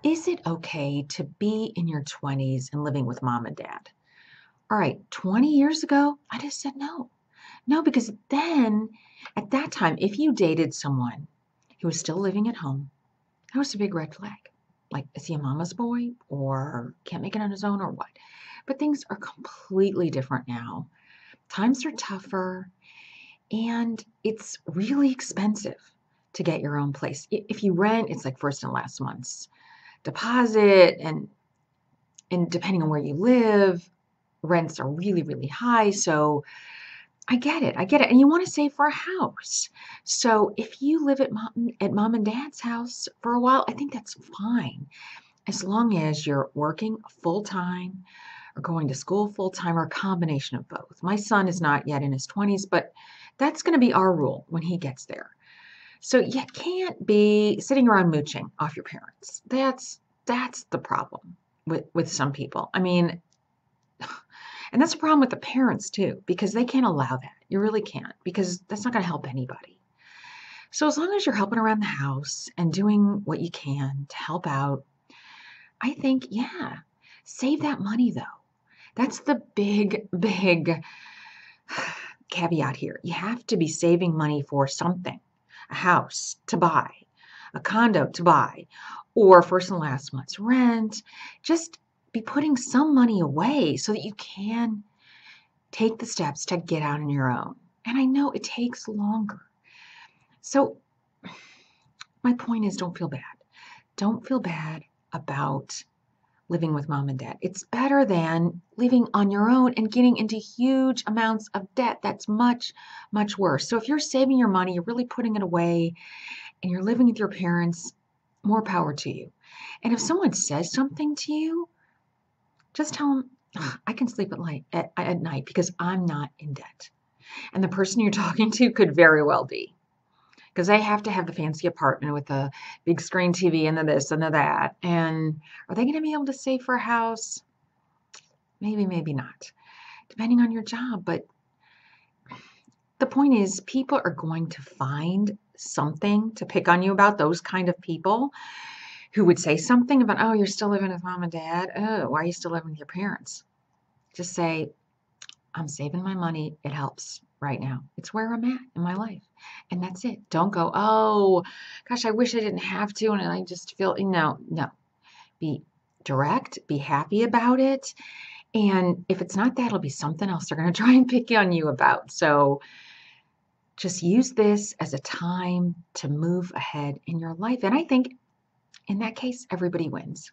Is it okay to be in your 20s and living with mom and dad? All right, 20 years ago, I just said no. No, because then at that time, if you dated someone who was still living at home, that was a big red flag. Like, is he a mama's boy or can't make it on his own or what? But things are completely different now. Times are tougher and it's really expensive to get your own place. If you rent, it's like first and last month's deposit and depending on where you live, rents are really, really high. So I get it. I get it. And you want to save for a house. So if you live at mom and dad's house for a while, I think that's fine. As long as you're working full time or going to school full time or a combination of both. My son is not yet in his 20s, but that's going to be our rule when he gets there. So you can't be sitting around mooching off your parents. That's the problem with some people. I mean, and that's a problem with the parents too, because they can't allow that. You really can't, because that's not going to help anybody. So as long as you're helping around the house and doing what you can to help out, I think, yeah, save that money though. That's the big, big caveat here. You have to be saving money for something, a house to buy, a condo to buy, or first and last month's rent. Just be putting some money away so that you can take the steps to get out on your own. And I know it takes longer. So my point is, don't feel bad. Don't feel bad about living with mom and dad. It's better than living on your own and getting into huge amounts of debt. That's much, much worse. So if you're saving your money, you're really putting it away, and you're living with your parents, more power to you. And if someone says something to you, just tell them, I can sleep at night because I'm not in debt. And the person you're talking to could very well be, because they have to have the fancy apartment with the big screen TV and the this and the that. And are they going to be able to save for a house? Maybe, maybe not, depending on your job. But the point is, people are going to find something to pick on you about, those kind of people who would say something about, oh, you're still living with mom and dad. Oh, why are you still living with your parents? Just say, I'm saving my money. It helps right now. It's where I'm at in my life. And that's it. Don't go, oh, gosh, I wish I didn't have to. And I just feel, no, no. Be direct, be happy about it. And if it's not that, it'll be something else they're going to try and pick on you about. So just use this as a time to move ahead in your life. And I think in that case, everybody wins.